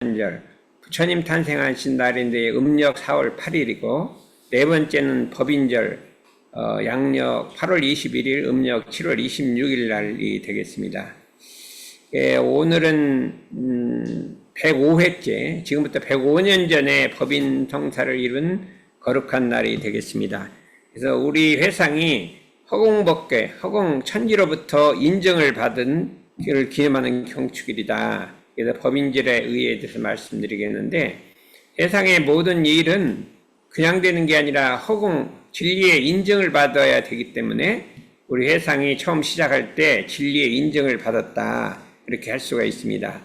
절, 부처님 탄생하신 날인데 음력 4월 8일이고 네 번째는 법인절, 양력 8월 21일, 음력 7월 26일 날이 되겠습니다. 오늘은 105회째, 지금부터 105년 전에 법인 성사를 이룬 거룩한 날이 되겠습니다. 그래서 우리 회상이 허공법계, 허공천지로부터 인정을 받은 를 기념하는 경축일이다. 그래서 법인절에 의해서 말씀드리겠는데, 세상의 모든 일은 그냥 되는 게 아니라 허공, 진리의 인정을 받아야 되기 때문에 우리 회상이 처음 시작할 때 진리의 인정을 받았다. 이렇게 할 수가 있습니다.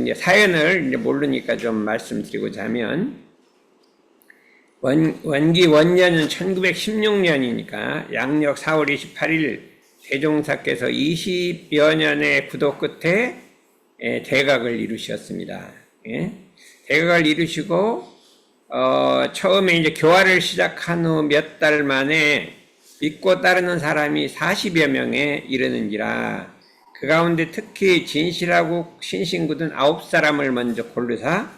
이제 사연을 이제 모르니까 좀 말씀드리고자 하면, 원기 원년은 1916년이니까 양력 4월 28일 대종사께서 20여 년의 구도 끝에 대각을 이루셨습니다. 대각을 이루시고, 처음에 이제 교화를 시작한 후 몇 달 만에 믿고 따르는 사람이 40여 명에 이르는지라, 그 가운데 특히 진실하고 신신궂은 9사람을 먼저 고르사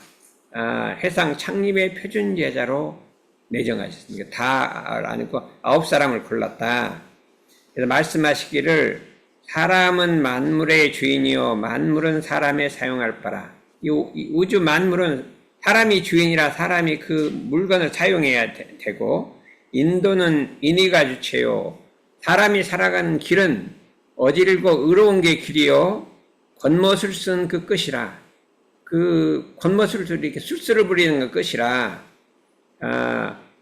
회상 창립의 표준 제자로 내정하셨습니다. 다 아니고 9사람을 골랐다. 그래서 말씀하시기를 사람은 만물의 주인이요 만물은 사람의 사용할 바라. 이 우주 만물은 사람이 주인이라 사람이 그 물건을 사용해야 되고, 인도는 인의가 주체요 사람이 살아가는 길은 어질고 의로운 게 길이요 겉멋술쓴 그 끝이라. 그 겉멋술술 이렇게 술수를 부리는 그 끝이라.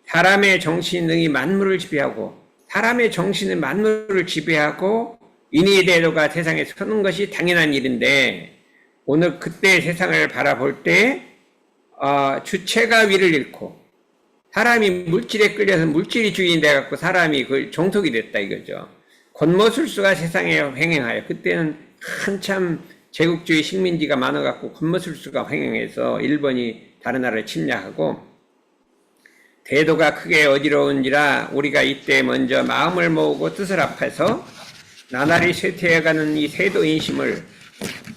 사람의 정신 능히 만물을 지배하고, 사람의 정신은 만물을 지배하고 인의 대도가 세상에 서는 것이 당연한 일인데, 오늘 그때 세상을 바라볼 때 주체가 위를 잃고 사람이 물질에 끌려서 물질이 주인이 돼갖고 사람이 그 종속이 됐다 이거죠. 겉멋술수가 세상에 횡행하여, 그때는 한참 제국주의 식민지가 많아갖고 겉멋술수가 횡행해서 일본이 다른 나라를 침략하고, 대도가 크게 어지러운지라 우리가 이때 먼저 마음을 모으고 뜻을 합해서 나날이 쇠퇴해가는 이 세도인심을,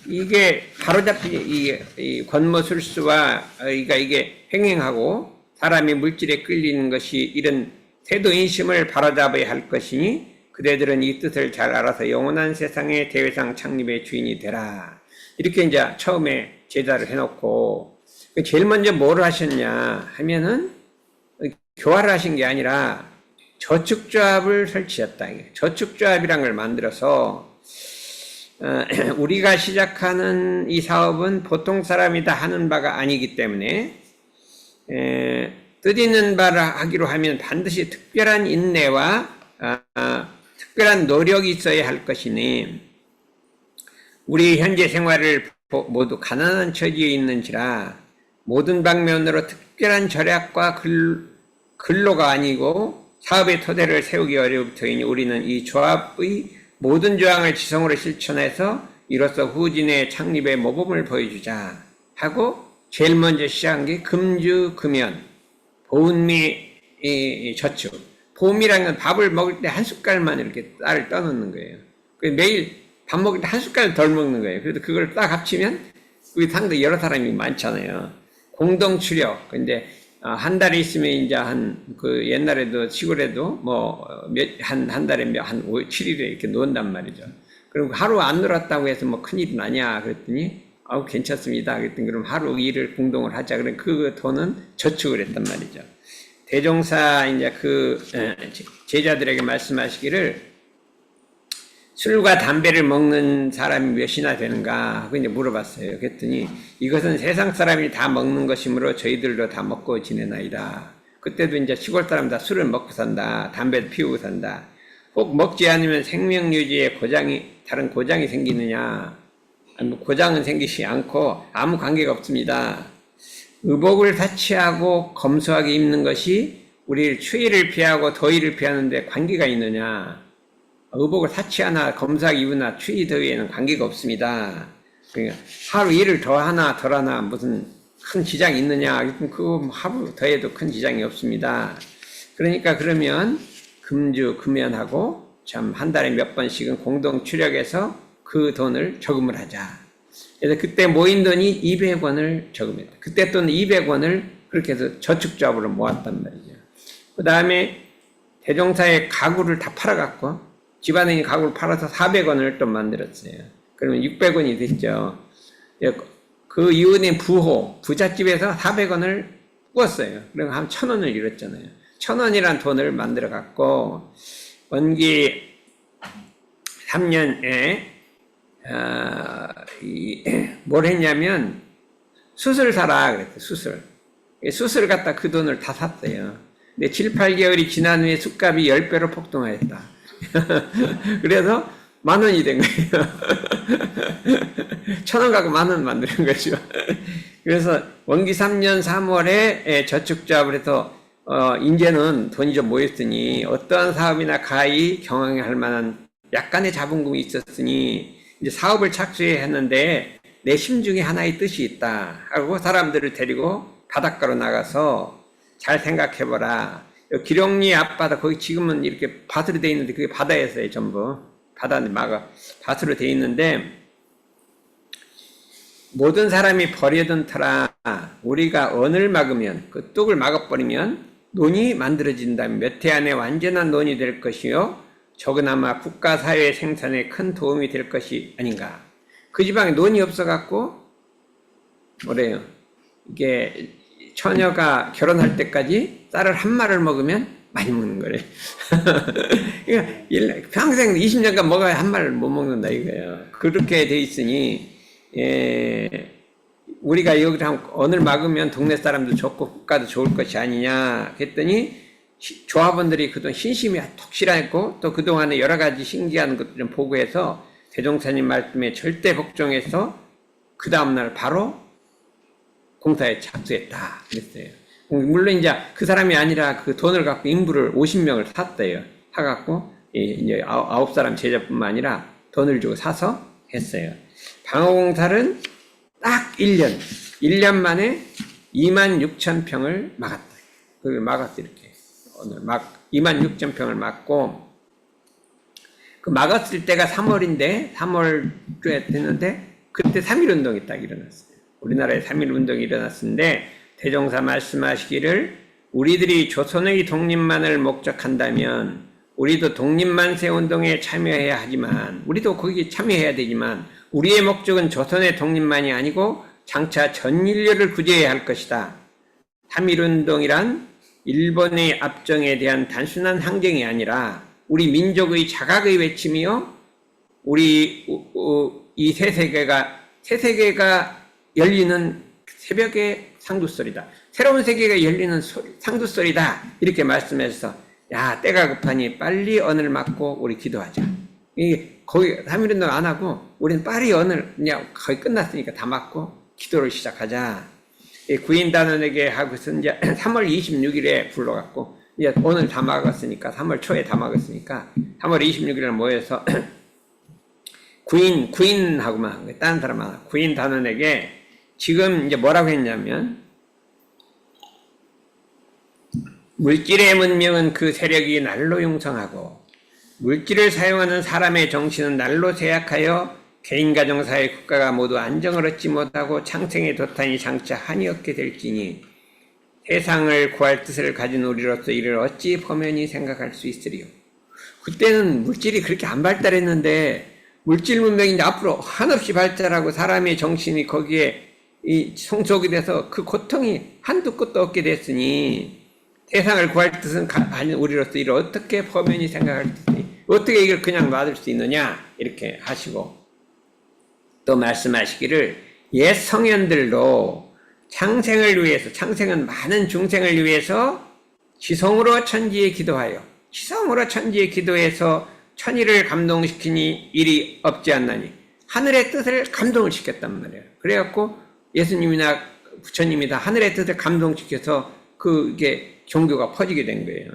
이게 바로잡히 이 겉멋술수와 이게 횡행하고 사람이 물질에 끌리는 것이 이런 세도인심을 바로잡아야 할 것이니 그대들은 이 뜻을 잘 알아서 영원한 세상의 대회상 창립의 주인이 되라. 이렇게 이제 처음에 제자를 해놓고, 제일 먼저 뭘 하셨냐 하면은 교화를 하신 게 아니라 저축조합을 설치했다. 저축조합이란 걸 만들어서 우리가 시작하는 이 사업은 보통 사람이 다 하는 바가 아니기 때문에 뜻있는 바를 하기로 하면 반드시 특별한 인내와 특별한 노력이 있어야 할 것이니, 우리 현재 생활을 모두 가난한 처지에 있는지라 모든 방면으로 특별한 절약과 근로가 아니고 사업의 토대를 세우기 어려울 터이니 우리는 이 조합의 모든 조항을 지성으로 실천해서 이로써 후진의 창립의 모범을 보여주자 하고, 제일 먼저 시작한 게 금주금연, 보은미 저축. 보음이라는 건 밥을 먹을 때 한 숟갈만 이렇게 쌀을 떠놓는 거예요. 매일 밥 먹을 때 한 숟갈 덜 먹는 거예요. 그래서 그걸 딱 합치면 우리 상당히 여러 사람이 많잖아요. 공동추력. 근데 한 달에 있으면 이제 옛날에도 시골에도 한 달에 한 7일에 이렇게 논단 말이죠. 그럼 하루 안 놀았다고 해서 큰일은 아니야. 그랬더니, 괜찮습니다. 그랬더니 그럼 하루 일을 공동을 하자. 그럼 그 돈은 저축을 했단 말이죠. 대종사 이제 제자들에게 말씀하시기를 술과 담배를 먹는 사람이 몇이나 되는가 하고 이제 물어봤어요. 그랬더니 이것은 세상 사람이 다 먹는 것이므로 저희들도 다 먹고 지내나이다. 그때도 이제 시골 사람 다 술을 먹고 산다. 담배도 피우고 산다. 꼭 먹지 않으면 생명 유지에 다른 고장이 생기느냐? 고장은 생기지 않고 아무 관계가 없습니다. 의복을 사치하고 검소하게 입는 것이 우리 추위를 피하고 더위를 피하는데 관계가 있느냐? 의복을 사치하나 검소하게 입으나 추위 더위에는 관계가 없습니다. 그러니까 하루 일을 더 하나 덜 하나 무슨 큰 지장이 있느냐? 그 하루 더해도 큰 지장이 없습니다. 그러니까 그러면 금주금연하고 참 한 달에 몇 번씩은 공동 추력해서 그 돈을 저금을 하자. 그래서 그때 모인 돈이 200원을 저금했다. 그때 돈 200원을 그렇게 해서 저축잡으로 모았단 말이죠. 그 다음에 대종사의 가구를 다 팔아갖고 집안에 가구를 팔아서 400원을 또 만들었어요. 그러면 600원이 됐죠. 그 이후에 부잣집에서 400원을 꾸었어요. 그럼 한 1000원을 잃었잖아요. 1000원이란 돈을 만들어 갖고 원기 3년에 뭘 했냐면 숯을 사라 그랬어요. 숯을 갖다 그 돈을 다 샀어요. 근데 7, 8개월이 지난 후에 숯값이 10배로 폭등하였다. 그래서 10,000원이 된 거예요. 1,000원 갖고 10,000원 만드는 거죠. 그래서 원기 3년 3월에 저축잡을 해서 이제는 돈이 좀 모였으니 어떠한 사업이나 가히 경영할 만한 약간의 자본금이 있었으니 이제 사업을 착수해야 했는데 내 심중에 하나의 뜻이 있다 하고 사람들을 데리고 바닷가로 나가서 잘 생각해보라. 기령리 앞바다 거기 지금은 이렇게 밭으로 돼 있는데 그게 바다였어요. 전부 바다는 밭으로 돼 있는데 모든 사람이 버려둔 터라 우리가 언을 막으면 그 뚝을 막아버리면 논이 만들어진다면 몇 해 안에 완전한 논이 될 것이요 적으나마 국가 사회 생산에 큰 도움이 될 것이 아닌가. 그 지방에 논이 없어갖고 뭐래요? 이게 처녀가 결혼할 때까지 쌀을 한 말을 먹으면 많이 먹는 거래. 그러니까 평생 20년간 먹어야 한 말을 못 먹는다 이거예요. 그렇게 돼 있으니 우리가 여기서 언을 막으면 동네 사람도 좋고 국가도 좋을 것이 아니냐 했더니 조합원들이 그동안 신심이 톡실하고 또 그동안에 여러 가지 신기한 것들 좀 보고해서 대종사님 말씀에 절대 복종해서 그 다음날 바로 공사에 착수했다 그랬어요. 물론 이제 그 사람이 아니라 그 돈을 갖고 인부를 50명을 샀대요. 사갖고 이제 9사람 제자뿐만 아니라 돈을 주고 사서 했어요. 방어공사는 딱 1년 만에 26,000평을 막았다. 그걸 막았어 이렇게. 오늘 26,000평을 막고 그 막았을 때가 3월인데 3월쯤에 됐는데 그때 3.1운동이 딱 일어났어요. 우리나라에 3.1운동이 일어났는데 대종사 말씀하시기를 우리들이 조선의 독립만을 목적한다면 우리도 독립만세운동에 참여해야 하지만 우리도 거기에 참여해야 되지만 우리의 목적은 조선의 독립만이 아니고 장차 전 인류를 구제해야 할 것이다. 3.1운동이란 일본의 압정에 대한 단순한 항쟁이 아니라 우리 민족의 자각의 외침이요 우리 이 새 세계가 열리는 새벽의 상두소리다. 새로운 세계가 열리는 상두소리다. 이렇게 말씀해서 야 때가 급하니 빨리 언을 막고 우리 기도하자. 이게 거기 3.1운동 안 하고 우리는 빨리 언을 그냥 거의 끝났으니까 다 막고 기도를 시작하자. 구인단원에게 하고서 이제 3월 26일에 불러갖고 이제 오늘 다 막았으니까 3월 초에 다 막았으니까 3월 26일에 모여서 구인하고만 한 거예요. 다른 사람 하나. 구인단원에게 지금 이제 뭐라고 했냐면 물질의 문명은 그 세력이 날로 융성하고 물질을 사용하는 사람의 정신은 날로 쇠약하여 개인, 가정, 사회, 국가가 모두 안정을 얻지 못하고 창생의 도탄이 장차 한이 없게 될지니 세상을 구할 뜻을 가진 우리로서 이를 어찌 범연히 생각할 수 있으리요. 그때는 물질이 그렇게 안 발달했는데 물질 문명이 이제 앞으로 한없이 발달하고 사람의 정신이 거기에 성속이 돼서 그 고통이 한두 끝도 없게 됐으니 세상을 구할 뜻은 가진 우리로서 이를 어떻게 범연히 생각할 수 있으니 어떻게 이걸 그냥 놔둘 수 있느냐 이렇게 하시고 또 말씀하시기를 옛 성현들도 창생을 위해서 창생은 많은 중생을 위해서 지성으로 천지에 기도하여 지성으로 천지에 기도해서 천의를 감동시키니 일이 없지 않나니 하늘의 뜻을 감동을 시켰단 말이에요. 그래갖고 예수님이나 부처님이 다 하늘의 뜻을 감동시켜서 그게 종교가 퍼지게 된 거예요.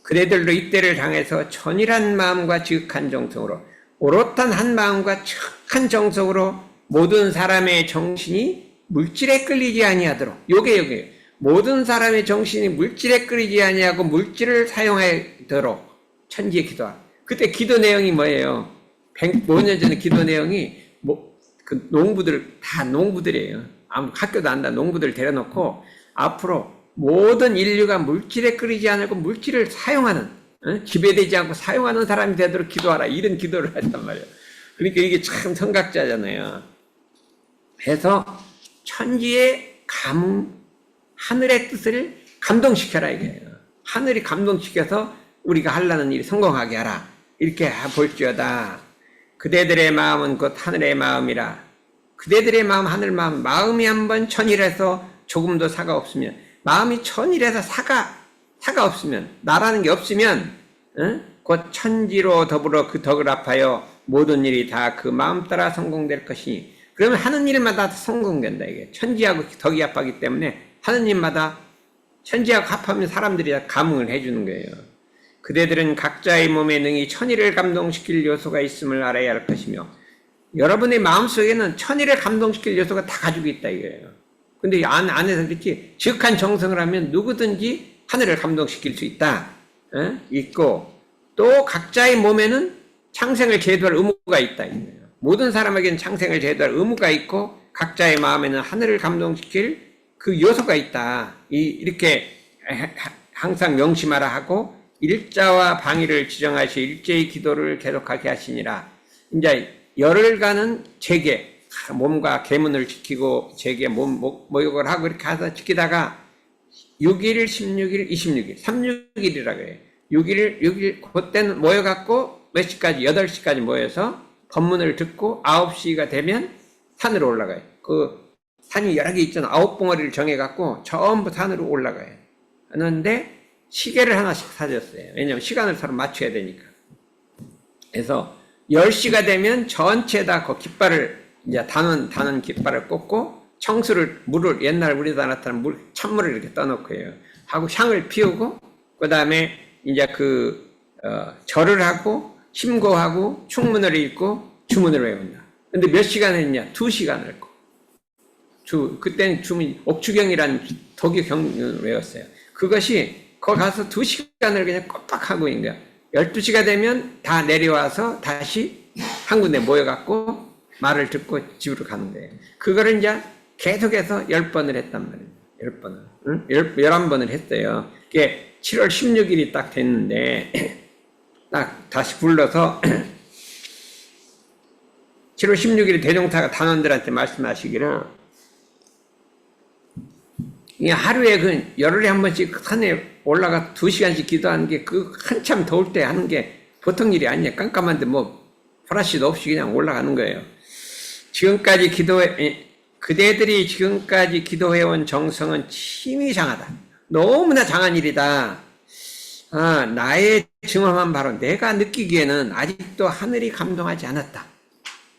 그대들도 이때를 당해서 천일한 마음과 지극한 정성으로 오롯한 한 마음과 척한 정성으로 모든 사람의 정신이 물질에 끌리지 아니하도록 요게 모든 사람의 정신이 물질에 끌리지 아니하고 물질을 사용하도록 천지에 기도하. 그때 기도 내용이 뭐예요? 105년 전에 기도 내용이 그 농부들, 다 농부들이에요. 아무 학교도 안 다 농부들 데려놓고 앞으로 모든 인류가 물질에 끌리지 않고 물질을 사용하는, 지배되지 않고 사용하는 사람이 되도록 기도하라. 이런 기도를 했단 말이에요. 그러니까 이게 참 선각자잖아요. 해서 천지의 감흥, 하늘의 뜻을 감동시켜라 이게요. 하늘이 감동시켜서 우리가 하려는 일이 성공하게 하라. 이렇게 볼지어다. 그대들의 마음은 곧 하늘의 마음이라. 그대들의 마음, 하늘 마음, 마음이 한번 천일해서 조금도 사가 없으면, 마음이 천일해서 사가 없으면, 나라는 게 없으면, 곧 천지로 더불어 그 덕을 합하여 모든 일이 다 그 마음 따라 성공될 것이니, 그러면 하는 일마다 성공된다 이게. 천지하고 덕이 합하기 때문에 하는 일마다 천지하고 합하면 사람들이 다 감흥을 해주는 거예요. 그대들은 각자의 몸에 능히 천일을 감동시킬 요소가 있음을 알아야 할 것이며, 여러분의 마음속에는 천일을 감동시킬 요소가 다 가지고 있다 이거예요. 근데 안에서 그렇지 지극한 정성을 하면 누구든지 하늘을 감동시킬 수 있다. 있고, 또 각자의 몸에는 창생을 제도할 의무가 있다 이거예요. 모든 사람에게는 창생을 제도할 의무가 있고, 각자의 마음에는 하늘을 감동시킬 그 요소가 있다. 이렇게 항상 명심하라 하고, 일자와 방위를 지정하시 일제의 기도를 계속하게 하시니라. 이제 열흘간은 제계, 몸과 계문을 지키고 제계 모욕을 하고 이렇게 해서 지키다가 6일, 16일, 26일, 36일이라고 해요. 6일 그때는 모여갖고 몇 시까지, 8시까지 모여서 법문을 듣고 9시가 되면 산으로 올라가요. 그 산이 여러 개 있잖아. 9봉어리를 정해갖고 전부 산으로 올라가요. 그런데 시계를 하나씩 사줬어요. 왜냐면 시간을 서로 맞춰야 되니까. 그래서 10시가 되면 전체 다 그 깃발을, 이제 다는 깃발을 꽂고, 물을, 옛날 우리나라 나타난 찬물을 이렇게 떠놓고요. 하고 향을 피우고, 그 다음에 이제 절을 하고, 심고하고, 충문을 읽고, 주문을 외운다. 근데 몇 시간 했냐? 2시간 했고. 그때는 옥추경이라는 독일 경을 외웠어요. 그것이, 거기 가서 2시간을 그냥 꼼빡하고 있는 거야. 12시가 되면 다 내려와서 다시 한 군데 모여갖고 말을 듣고 집으로 가는 거예요. 그거를 이제 계속해서 10번을 했단 말이에요. 10번을. 응? 11번을 했어요. 그게 7월 16일이 딱 됐는데, 딱 다시 불러서 7월 16일에 대종사가 단원들한테 말씀하시기를, 하루에 열흘에 한 번씩 산에 올라가 2시간씩 기도하는 게 한참 더울 때 하는 게 보통 일이 아니야. 깜깜한데 프라시도 없이 그냥 올라가는 거예요. 그대들이 지금까지 기도해온 정성은 심히 장하다. 너무나 장한 일이다. 나의 증언한 바로 내가 느끼기에는 아직도 하늘이 감동하지 않았다.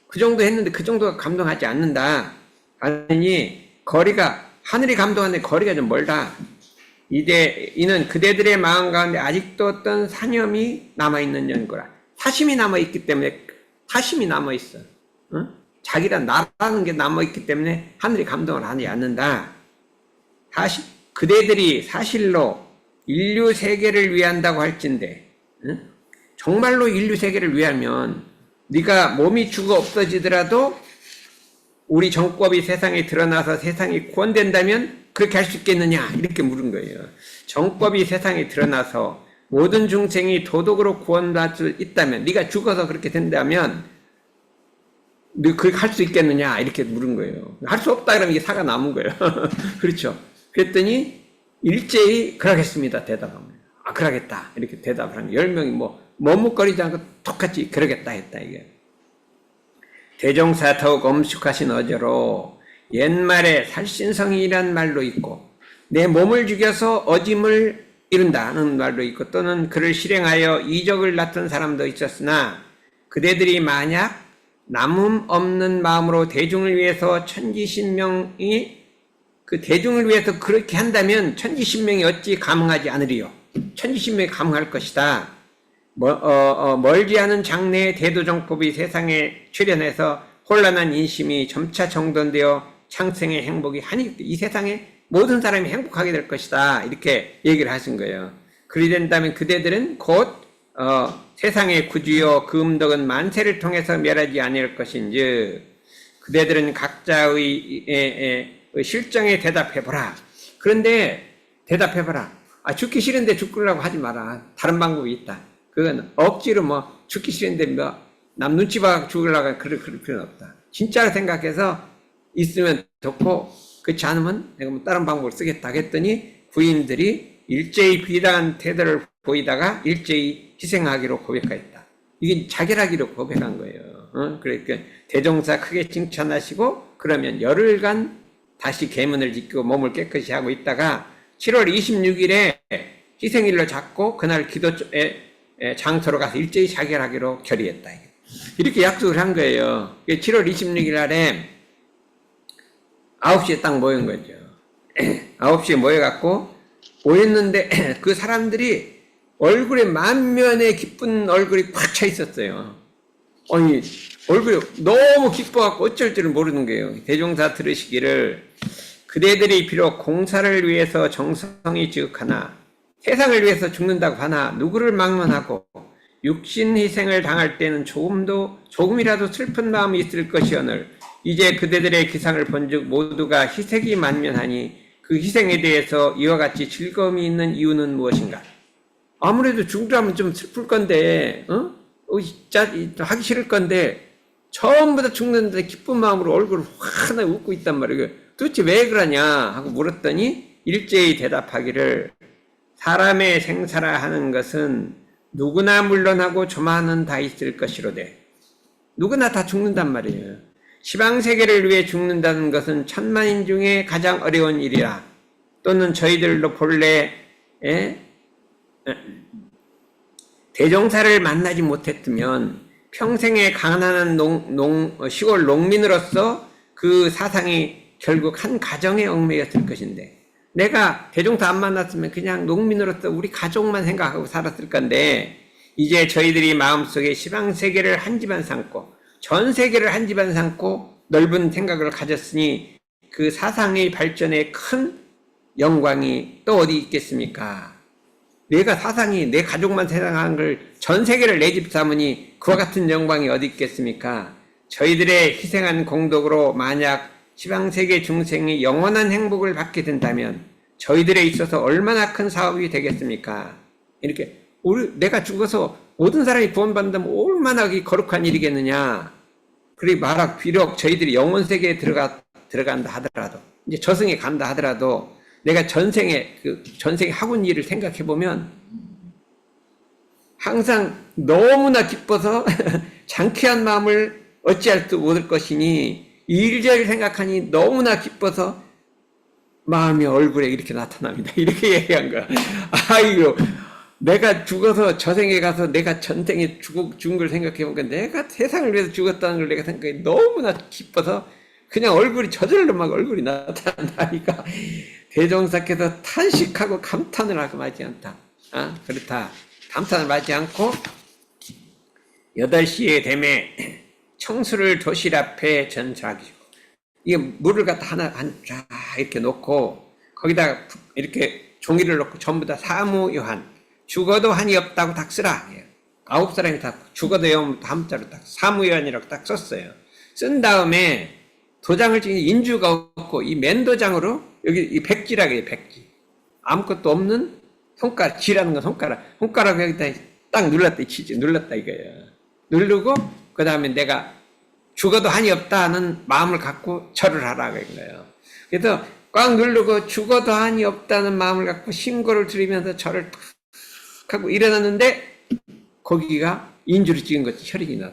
그 정도 했는데 그 정도가 감동하지 않는다. 아니, 하늘이 감동하는데 거리가 좀 멀다. 이는 그대들의 마음 가운데 아직도 어떤 사념이 남아있는 연고라. 사심이 남아있기 때문에, 사심이 남아있어. 자기랑 나라는 게 남아있기 때문에 하늘이 감동을 하지 않는다. 그대들이 사실로 인류 세계를 위한다고 할진대, 정말로 인류 세계를 위하면 네가 몸이 죽어 없어지더라도 우리 정법이 세상에 드러나서 세상이 구원된다면 그렇게 할 수 있겠느냐? 이렇게 물은 거예요. 정법이 세상에 드러나서 모든 중생이 도덕으로 구원받을 수 있다면, 네가 죽어서 그렇게 된다면 너 그렇게 할 수 있겠느냐? 이렇게 물은 거예요. 할 수 없다 그러면 이게 사가 남은 거예요. 그렇죠? 그랬더니 일제히 그러겠습니다 대답합니다. 그러겠다 이렇게 대답을 하는 10명이 머뭇거리지 않고 똑같이 그러겠다 했다 이게. 대종사 더욱 엄숙하신 어조로 옛말에 살신성이란 말도 있고, 내 몸을 죽여서 어짐을 이룬다는 말도 있고, 또는 그를 실행하여 이적을 낳던 사람도 있었으나, 그대들이 만약 남음 없는 마음으로 대중을 위해서 천지신명이, 그 대중을 위해서 그렇게 한다면 천지신명이 어찌 감흥하지 않으리요? 천지신명이 감흥할 것이다. 멀지 않은 장래의 대도정법이 세상에 출현해서 혼란한 인심이 점차 정돈되어 창생의 행복이 이 세상에 모든 사람이 행복하게 될 것이다. 이렇게 얘기를 하신 거예요. 그리 된다면 그대들은 곧 세상의 구주요 그 음덕은 만세를 통해서 멸하지 아니할 것인즉, 그대들은 각자의 실정에 대답해보라. 그런데 대답해보라. 죽기 싫은데 죽으려고 하지 마라. 다른 방법이 있다. 그건 억지로 뭐 죽기 싫은데 뭐 남 눈치 봐 죽으려고 그럴 필요는 없다. 진짜로 생각해서 있으면 좋고 그렇지 않으면 내가 뭐 다른 방법을 쓰겠다 했더니 부인들이 일제히 비당한 태도를 보이다가 일제히 희생하기로 고백하였다. 이게 자결하기로 고백한 거예요. 그러니까 대종사 크게 칭찬하시고 그러면 열흘간 다시 계문을 지키고 몸을 깨끗이 하고 있다가 7월 26일에 희생일로 잡고 그날 기도 장소로 가서 일제히 자결하기로 결의했다. 이렇게 약속을 한 거예요. 7월 26일 날에 9시에 딱 모인 거죠. 9시에 모여갖고 모였는데 그 사람들이 얼굴에 만면에 기쁜 얼굴이 꽉 차 있었어요. 아니 얼굴이 너무 기뻐갖고 어쩔 줄을 모르는 거예요. 대종사 들으시기를 그대들이 비록 공사를 위해서 정성이 지극하나 세상을 위해서 죽는다고 하나 누구를 막론하고 육신 희생을 당할 때는 조금이라도 슬픈 마음이 있을 것이오늘 이제 그대들의 기상을 본즉 모두가 희색이 만면하니 그 희생에 대해서 이와 같이 즐거움이 있는 이유는 무엇인가? 아무래도 죽으라면 좀 슬플 건데, 하기 싫을 건데, 전부 다 죽는데 기쁜 마음으로 얼굴을 환하게 웃고 있단 말이에요. 도대체 왜 그러냐 하고 물었더니 일제히 대답하기를 사람의 생사라 하는 것은 누구나 물론하고 조만은 다 있을 것이로되 누구나 다 죽는단 말이에요. 시방세계를 위해 죽는다는 것은 천만인 중에 가장 어려운 일이라 또는 저희들도 본래 대종사를 만나지 못했으면 평생에 가난한 시골 농민으로서 그 사상이 결국 한 가정의 얽매였을 것인데 내가 대종사 안 만났으면 그냥 농민으로서 우리 가족만 생각하고 살았을 건데 이제 저희들이 마음속에 시방세계를 한 집안 삼고 전 세계를 한 집안 삼고 넓은 생각을 가졌으니 그 사상의 발전에 큰 영광이 또 어디 있겠습니까? 내가 사상이 내 가족만 생각한 걸 전 세계를 내 집 삼으니 그와 같은 영광이 어디 있겠습니까? 저희들의 희생한 공덕으로 만약 시방세계 중생이 영원한 행복을 받게 된다면 저희들에 있어서 얼마나 큰 사업이 되겠습니까? 이렇게 내가 죽어서 모든 사람이 구원받는다면 얼마나 거룩한 일이겠느냐. 그리 말하 비록 저희들이 영혼세계에 들어간다 하더라도 이제 저승에 간다 하더라도 내가 전생에 하군 일을 생각해 보면 항상 너무나 기뻐서 장쾌한 마음을 어찌할 수 없을 것이니 일절 생각하니 너무나 기뻐서 마음이 얼굴에 이렇게 나타납니다. 이렇게 얘기한 거야. 아이고 내가 죽어서 저생에 가서 내가 전생에 죽은 걸 생각해 보니까 내가 세상을 위해서 죽었다는 걸 내가 생각해 너무나 기뻐서 그냥 얼굴이 저절로 막 얼굴이 나타난다니까 대종사께서 탄식하고 감탄을 하고 마지 않다. 그렇다. 감탄을 마지 않고 8시에 되매 청수를 도실 앞에 전차하시고 이게 물을 갖다 하나 쫙 이렇게 놓고 거기다가 이렇게 종이를 놓고 전부 다 사무요한 죽어도 한이 없다고 딱 쓰라. 9사람이 다 죽어도 영 다음자로 딱 사무요한이라고 딱 썼어요. 쓴 다음에 도장을 찍는 인주가 없고 이 맨도장으로 여기 이 백지라고 백지 아무것도 없는 손가락 지라는 건 손가락 여기다 딱 눌렀다 이거예요. 누르고 그 다음에 내가 죽어도 한이 없다는 마음을 갖고 절을 하라고 한 거예요. 그래서 꽉 누르고 죽어도 한이 없다는 마음을 갖고 신고를 드리면서 절을 탁 하고 일어났는데 거기가 인주를 찍은 것이 혈액이 나.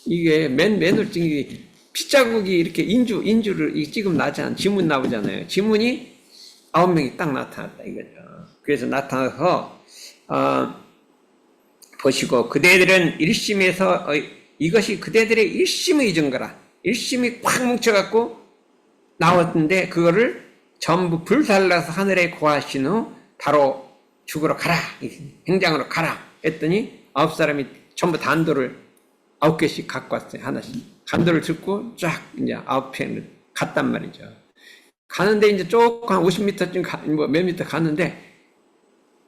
이게 맨을 찍은 게 피자국이 이렇게 인주를 찍으면 나잖아. 지문 나오잖아요. 지문이 9명이 딱 나타났다 이거죠. 그래서 나타나서 보시고 그대들은 일심에서 이것이 그대들의 일심의 증거라. 일심이 꽉 뭉쳐갖고 나왔는데 그거를 전부 불살라서 하늘에 고하신 후 바로 죽으러 가라. 행장으로 가라. 했더니 9사람이 전부 단도를 9개씩 갖고 왔어요. 하나씩. 간도를 듣고 쫙 이제 9편을 갔단 말이죠. 가는데 이제 조금 한 50m쯤 몇 미터 갔는데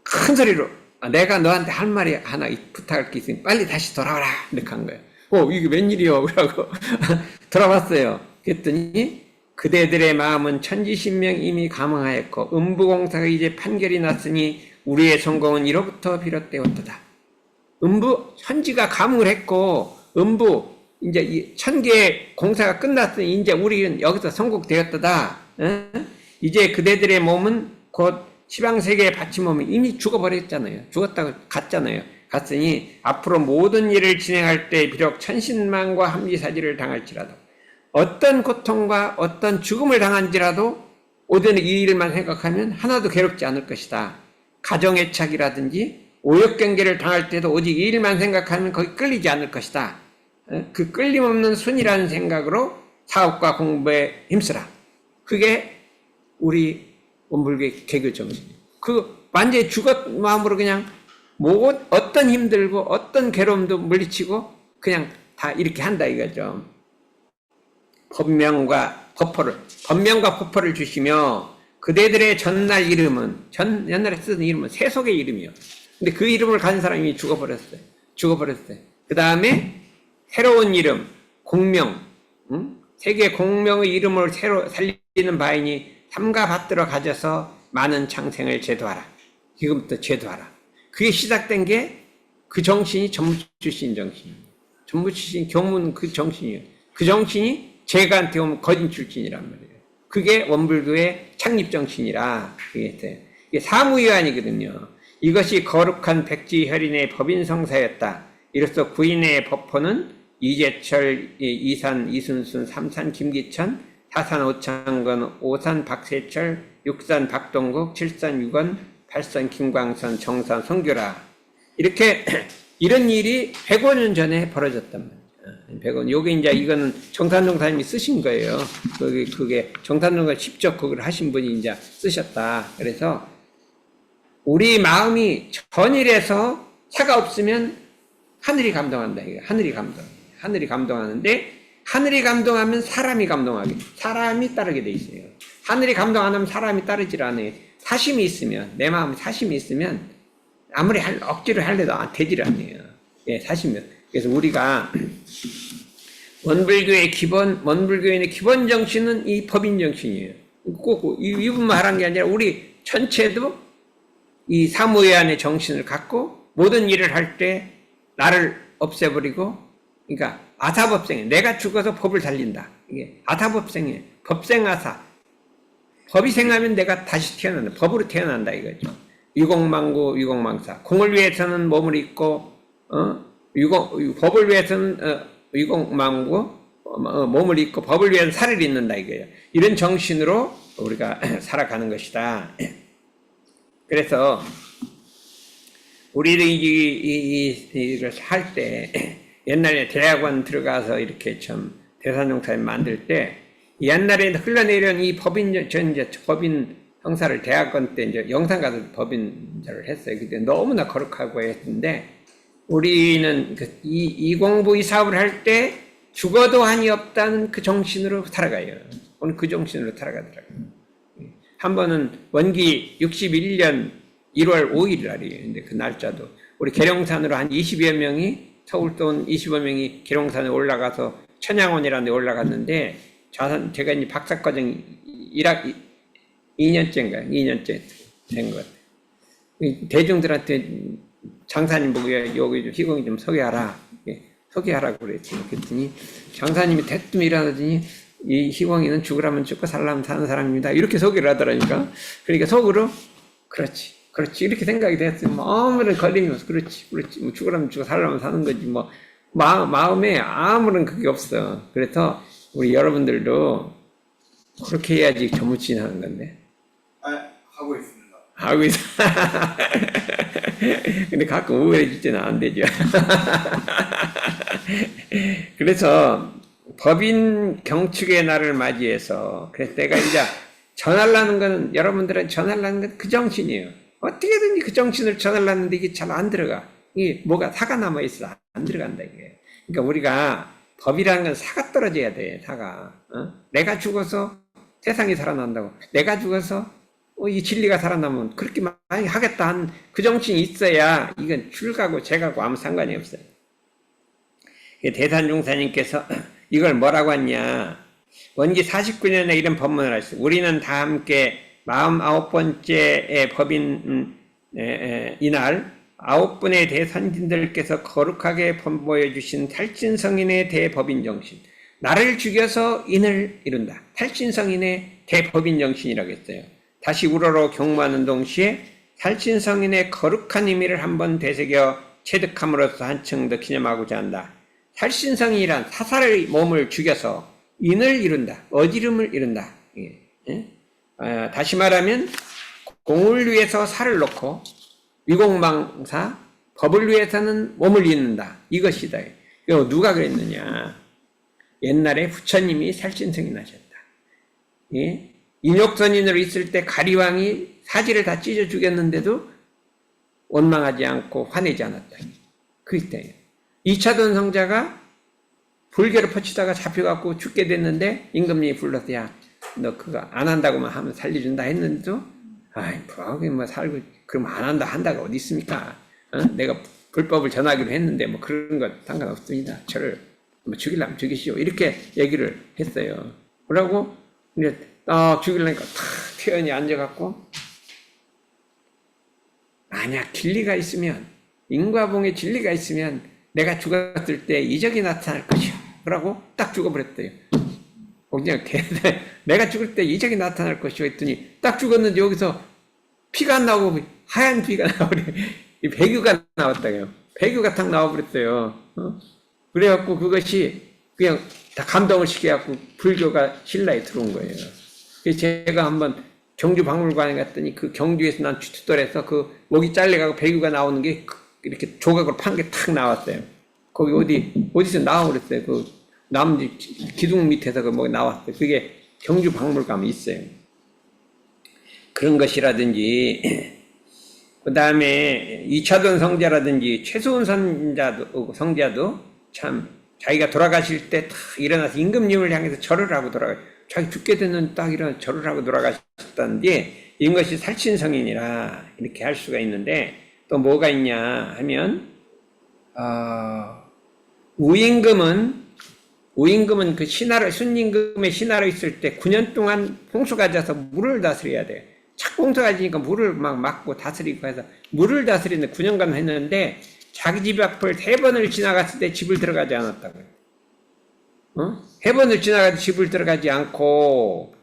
큰 소리로 내가 너한테 할 말이 하나 부탁할 게 있으니 빨리 다시 돌아와라. 이렇게 한 거예요. 이게 웬일이요? 그러고 돌아왔어요. 그랬더니 그대들의 마음은 천지신명 이미 감응하였고 음부공사가 이제 판결이 났으니 우리의 성공은 이로부터 비롯되었도다. 천지가 감응을 했고 음부 이제 이 천계의 공사가 끝났으니 이제 우리는 여기서 성공되었도다. 이제 그대들의 몸은 곧 시방세계의 바친 몸이 이미 죽어버렸잖아요. 죽었다고 갔잖아요. 갔으니 앞으로 모든 일을 진행할 때 비록 천신만과 함지사지를 당할지라도 어떤 고통과 어떤 죽음을 당한지라도 오늘 이 일만 생각하면 하나도 괴롭지 않을 것이다. 가정애착이라든지 오역경계를 당할 때도 오직 이 일만 생각하면 거기 끌리지 않을 것이다. 그 끌림없는 순이라는 생각으로 사업과 공부에 힘쓰라. 그게 우리 원불교의 개교 정신이에요. 그 완전히 죽었 마음으로 그냥 어떤 힘들고 어떤 괴로움도 물리치고 그냥 다 이렇게 한다 이거죠. 법명과 법포를 주시며 그대들의 전날 이름은 옛날에 쓰던 이름은 세속의 이름이요. 근데 그 이름을 가진 사람이 죽어버렸어요. 그 다음에 새로운 이름, 공명, 세계 공명의 이름을 새로 살리는 바이니 삼가 받들어 가져서 많은 창생을 제도하라. 지금부터 제도하라. 그게 시작된 게 그 정신이 전부 출신 정신이에요. 전부 출신 경문 그 정신이에요. 그 정신이 제가한테 오면 거진 출신이란 말이에요. 그게 원불교의 창립 정신이라 그게 있어요. 이게 사무위안이거든요. 이것이 거룩한 백지혈인의 법인 성사였다. 이로써 구인의 법포는 이재철, 이산, 이순순, 삼산, 김기천, 사산, 오창건, 오산, 박세철, 육산, 박동국, 칠산, 유건, 팔산, 김광선, 정산, 성규라. 이렇게 이런 일이 100여 전에 벌어졌단 말이에요. 100원. 요게 이제 이거는 정산종사님이 쓰신 거예요. 그게 정산종사 직접 그걸 하신 분이 이제 쓰셨다. 그래서 우리 마음이 전일에서 차가 없으면 하늘이 감동한다. 이거 하늘이 감동하는데 하늘이 감동하면 사람이 감동하게 사람이 따르게 돼 있어요. 하늘이 감동 안 하면 사람이 따르질 않아요. 사심이 있으면 내 마음에 사심이 있으면 아무리 억지로 하려도 되질 않아요. 예, 사심이. 그래서 우리가 원불교인의 기본 정신은 이 법인 정신이에요. 꼭 이분만 하라는 게 아니라 우리 전체도 이 사무예안의 정신을 갖고 모든 일을 할 때 나를 없애버리고, 그러니까 아사법생이에요. 내가 죽어서 법을 살린다. 이게 아사법생이에요. 법생아사. 법이 생하면 내가 다시 태어난다. 법으로 태어난다 이거죠. 유공망구, 유공망사. 공을 위해서는 몸을 입고, 법을 위해서는 유공망구, 몸을 입고 법을 위해서는 살을 입는다 이거예요. 이런 정신으로 우리가 살아가는 것이다. 그래서 우리들이 이걸 할 때 옛날에 대학원 들어가서 이렇게 참 대산종사님 만들 때 옛날에 흘러내려온 이 법인 형사를 대학원 때 이제 영산 가서 법인자를 했어요. 그때 너무나 거룩하고 했는데 우리는 이 공부 이 사업을 할 때 죽어도 한이 없다는 그 정신으로 살아가요. 오늘 그 정신으로 살아가더라고요. 한 번은 원기 61년 1월 5일 날이에요. 근데 그 날짜도 우리 계룡산으로 한 20여 명이 서울도 온 20여 명이 계룡산에 올라가서 천양원이라는 데 올라갔는데 제가 이제 박사과정 2년째 된 것 같아요. 대중들한테 장사님 보고 여기 좀 희공이 좀 소개하라. 소개하라고 그랬죠. 그랬더니 장사님이 대뜸 일하더니 이 희공이는 죽으라면 죽고 살라면 사는 사람입니다. 이렇게 소개를 하더라니까. 그러니까 속으로 그렇지 이렇게 생각이 됐어요. 아무런 걸림이 없어. 그렇지 뭐 죽으라면 죽고 살라면 사는 거지 뭐 마음에 아무런 그게 없어. 그래서 우리 여러분들도 그렇게 해야지 전무친 하는 건데. 하고 있습니다. 하고 있어. 근데 가끔 우울해질 때는 안 되죠. 그래서 법인 경축의 날을 맞이해서 그래서 내가 이제 전하려는 거는 여러분들은 전하려는 건 그 정신이에요. 어떻게든지 그 정신을 전하려는데 이게 잘 안 들어가. 이게 뭐가 사가 남아 있어 안 들어간다 이게. 그러니까 우리가 법이라는 건 사가 떨어져야 돼. 사가. 내가 죽어서 세상이 살아난다고. 내가 죽어서 이 진리가 살아나면 그렇게 많이 하겠다 한 그 정신이 있어야 이건 줄가고 재가고 아무 상관이 없어요. 대산종사님께서 이걸 뭐라고 했냐. 원기 49년에 이런 법문을 하셨어요. 우리는 다 함께 49번째의 법인 이날 9분의 대선진들께서 거룩하게 보여주신 탈진성인의 대법인 정신, 나를 죽여서 인을 이룬다. 탈진성인의 대법인 정신이라고 했어요. 다시 우러러 경무하는 동시에 탈진성인의 거룩한 의미를 한번 되새겨 체득함으로써 한층 더 기념하고자 한다. 탈진성인이란 사살의 몸을 죽여서 인을 이룬다. 어지름을 이룬다. 다시 말하면 공을 위해서 살을 놓고 위공망사, 법을 위해서는 몸을 잇는다. 이것이다. 이거 누가 그랬느냐. 옛날에 부처님이 살신성인 하셨다. 예? 인욕선인으로 있을 때 가리왕이 사지를 다 찢어 죽였는데도 원망하지 않고 화내지 않았다. 그때예요. 이차돈 성자가 불교를 퍼치다가 잡혀갖고 죽게 됐는데 임금님이 불러서 야, 너 그거 안 한다고만 하면 살려준다 했는데도 아이 뭐 살고 그럼 안 한다 한다가 어디 있습니까? 내가 불법을 전하기로 했는데 뭐 그런 것 상관없습니다. 저를 뭐 죽이려면 죽이시오. 이렇게 얘기를 했어요. 그러고 이제 딱 죽이려니까 탁 태연히 앉아갖고 만약 진리가 있으면 인과봉의 진리가 있으면 내가 죽었을 때 이적이 나타날 것이오. 그러고 딱 죽어버렸대요. 그냥 내가 죽을 때 이적이 나타날 것이오 했더니 딱 죽었는데 여기서 피가 안 나오고 하얀 피가 나오래. 배교가 나왔다고요. 배교가 탁 나와버렸어요. 그래갖고 그것이 그냥 다 감동을 시켜갖고 불교가 신라에 들어온 거예요. 그래서 제가 한번 경주 박물관에 갔더니 그 경주에서 난 추투돌에서 그 목이 잘려가고 배교가 나오는 게 이렇게 조각으로 판 게 탁 나왔어요. 거기 어디서 나와버렸어요. 그 나무 기둥 밑에서 그 뭐 나왔어요. 그게 경주 박물관에 있어요. 그런 것이라든지, 그 다음에 이차돈 성자라든지 최소은 성자도 참 자기가 돌아가실 때 탁 일어나서 임금님을 향해서 절을 하고 자기 죽게 되는 딱 일어나서 절을 하고 돌아가셨다는데 이것이 살신성인이라 이렇게 할 수가 있는데 또 뭐가 있냐 하면 우임금은 그 순임금의 신하로 있을 때 9년 동안 홍수가 져서 물을 다스려야 돼요. 착 홍수가 지니까 물을 막 막고 다스리고 해서 물을 다스리는데 9년간 했는데 자기 집 앞을 3번을 지나갔을 때 집을 들어가지 않았다고요. 3번을 지나가도 집을 들어가지 않고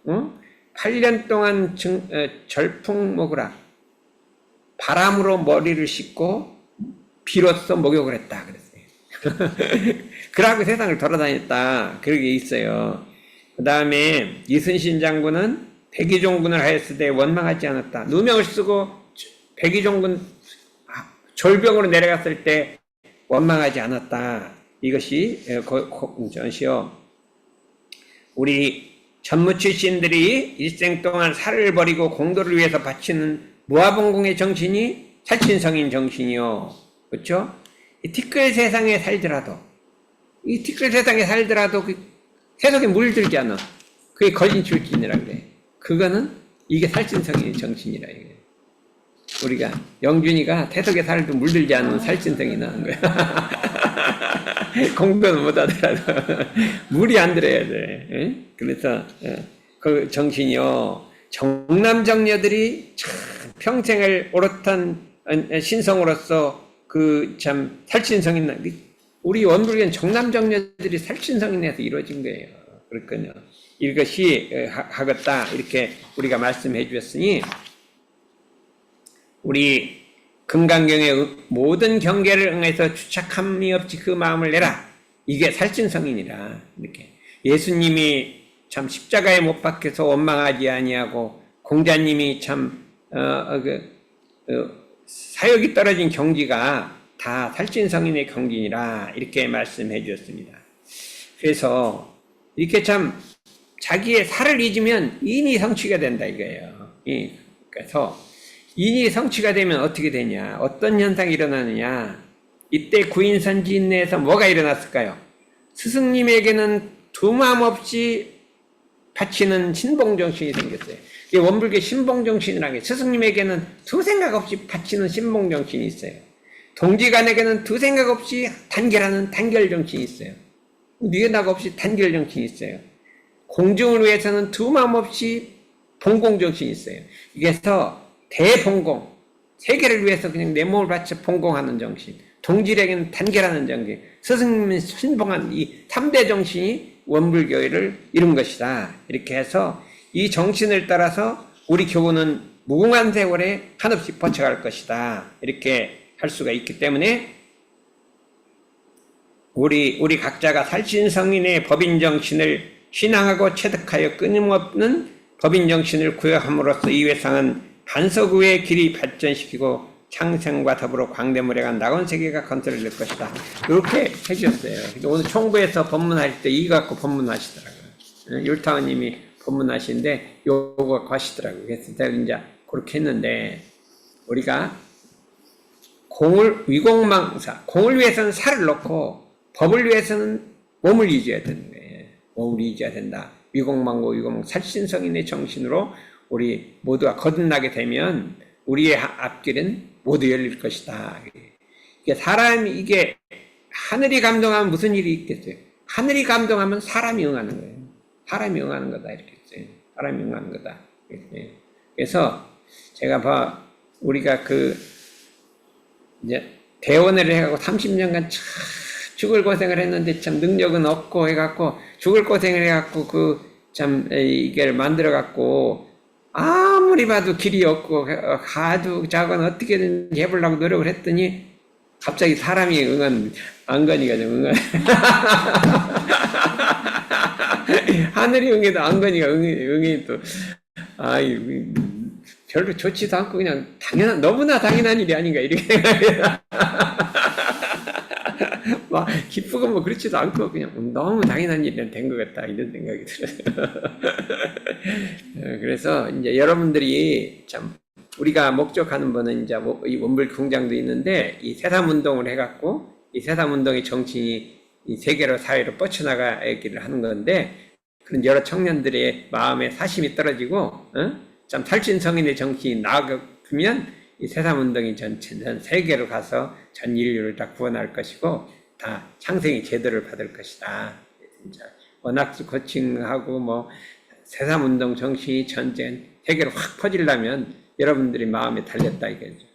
8년 동안 절풍 먹으라 바람으로 머리를 씻고 비로소 목욕을 했다 그랬어요. 그러고 세상을 돌아다녔다. 그렇게 있어요. 그 다음에 이순신 장군은 백의종군을 하였을 때 원망하지 않았다. 누명을 쓰고 백의종군 절병으로 내려갔을 때 원망하지 않았다. 이것이 우리 전무 출신들이 일생 동안 살을 버리고 공도를 위해서 바치는 무아봉공의 정신이 살신성인 정신이요. 그렇죠? 이 티끌 세상에 살더라도 그 세속에 물들지 않아. 그게 거진 출신이라 그래. 그거는 이게 살신성인 정신이라 이게. 우리가 영준이가 태석에 살도 물들지 않으면 살신성이 나는 거야. 공부는 못하더라도 물이 안 들어야 돼. 에? 그래서 그 정신이요. 정남정녀들이 참 평생을 오롯한 신성으로서 그 참 살신성인 우리 원불교는 정남정녀들이 살신성인에서 이루어진 거예요. 그렇거든요. 이것이 하겠다 이렇게 우리가 말씀해 주셨으니 우리 금강경의 모든 경계를 응해서 주착함이 없이 그 마음을 내라. 이게 살신성인이라. 이렇게 예수님이 참 십자가에 못 박혀서 원망하지 아니하고 공자님이 참 사역이 떨어진 경지가 다 살신성인의 경지니라 이렇게 말씀해 주셨습니다. 그래서 이렇게 참 자기의 살을 잊으면 인이 성취가 된다 이거예요. 그래서 인이 성취가 되면 어떻게 되냐? 어떤 현상이 일어나느냐? 이때 구인선지인내에서 뭐가 일어났을까요? 스승님에게는 두마음 없이 바치는 신봉정신이 생겼어요. 이게 원불교 신봉정신이라는 게 스승님에게는 두 생각 없이 바치는 신봉정신이 있어요. 동지간에게는 두 생각 없이 단결하는 단결정신이 있어요. 니에나가 없이 단결정신이 있어요. 공중을 위해서는 두마음 없이 봉공정신이 있어요. 그래서 대봉공, 세계를 위해서 그냥 내 몸을 바쳐 봉공하는 정신, 동질에게는 단결하는 정신, 스승님이 신봉한 이 3대 정신이 원불교회를 이룬 것이다. 이렇게 해서 이 정신을 따라서 우리 교우는 무궁한 세월에 한없이 뻗쳐갈 것이다. 이렇게 할 수가 있기 때문에 우리 각자가 살신성인의 법인정신을 신앙하고 체득하여 끊임없는 법인정신을 구역함으로써 이 회상은 반석의 길이 발전시키고 창생과 더불어 광대물에가 나온 세계가 건설될 것이다. 이렇게 해주셨어요. 오늘 총부에서 법문할 때 이거 갖고 법문하시더라고요. 율타원님이 법문하시는데 요거 하시더라고요. 그래서 제가 이제 그렇게 했는데 우리가 위공망사, 공을 위해서는 살을 넣고 법을 위해서는 몸을 유지해야 되는 거예요. 몸을 유지해야 된다. 위공망고 위공망 살신성인의 정신으로 우리 모두가 거듭나게 되면 우리의 앞길은 모두 열릴 것이다. 이게 사람이 이게 하늘이 감동하면 무슨 일이 있겠어요? 하늘이 감동하면 사람이 응하는 거예요. 사람이 응하는 거다 이렇게 했어요. 사람이 응하는 거다. 그래서 제가 우리가 이제 대원을 해가고 30년간 참 죽을 고생을 했는데 참 능력은 없고 해갖고 죽을 고생을 해갖고 참 이걸 만들어갖고 아무리 봐도 길이 없고 가도 자건 어떻게든 해보려고 노력을 했더니 갑자기 사람이 응한 안건이가 좀 응한 하늘이 응해도 안건이가 응해 또 별로 좋지도 않고 그냥 너무나 당연한 일이 아닌가 이렇게 막 기쁘고 뭐 그렇지도 않고 그냥 너무 당연한 일이 된 것 같다 이런 생각이 들어요. 그래서 이제 여러분들이 참 우리가 목적하는 바는 이제 이 원불 공장도 있는데 이 새삼운동을 해갖고 이 새삼운동의 정신이 이 세계로 사회로 뻗쳐나가기를 하는 건데 그런 여러 청년들의 마음에 사심이 떨어지고 참 살신성인의 정신이 나아가면 이 새삼운동이 전 세계로 가서 전 인류를 다 구원할 것이고 다 창생의 제도를 받을 것이다. 진짜 원학수 코칭하고 뭐 새삼운동 정신이 전쟁 세계로 확 퍼지려면 여러분들이 마음에 달렸다 이거죠.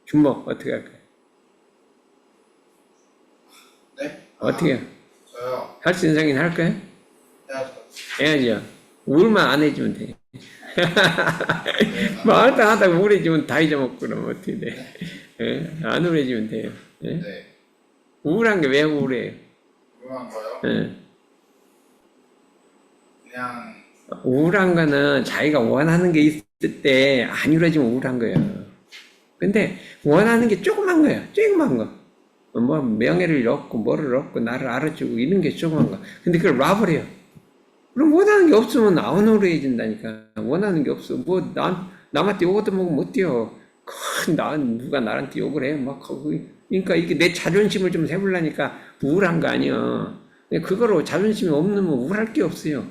준모 어떻게 할까요? 네? 어떻게 해요? 저요. 살신성인 할 거예요? 해야죠. 해야죠. 우울만 안 해주면 돼. 뭐 하다 우울해지면 다 잊어먹고 그러면 어떻게 돼? 예? 안 우울해지면 돼요. 예? 네. 우울한 게 왜 우울해요? 궁금한 거요? 예. 그냥 우울한 거는 자기가 원하는 게 있을 때 안 이루어지면 우울한 거예요. 근데 원하는 게 조그만 거예요. 조그만 거. 뭐 명예를 얻고 뭐를 얻고 나를 알아주고 이런 게 조그만 거. 근데 그걸 놔버려요. 그럼 원하는 게 없으면 안 우울해진다니까. 원하는 게 없어. 뭐 남한테 욕 얻어먹으면 못 뛰어. 누가 나한테 욕을 해. 그러니까 이게 내 자존심을 좀 세보려니까 우울한 거 아니야. 그거로 자존심이 없으면 우울할 게 없어요.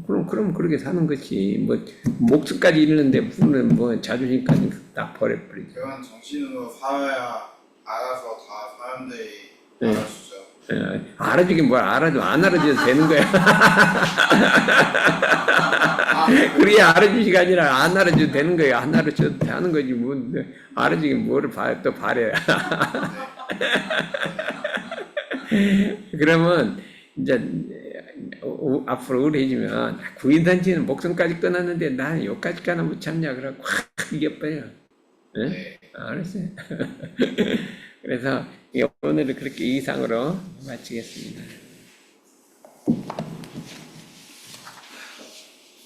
그럼 그렇게 사는 거지. 뭐 목숨까지 잃는데 무슨 뭐 자존심까지 다 버려버리지. 그런 정신으로 살아야 알아서 다 사람들이 네. 알아주죠. 알아주긴 뭘 알아도 안 알아줘도 되는 거야. 그래야 알아주시가 아니라 안 알아줘도 되는 거예요. 안 알아줘도 하는 거지. 뭐 알아주긴 뭐를 또 바래. 그러면 이제 앞으로 우울해지면 구인단지는 목숨까지 끊었는데 난 여기까지 가나 못 참냐 그러고 확 이겨버려. 네? 알았어요. 그래서 오늘은 그렇게 이상으로 마치겠습니다.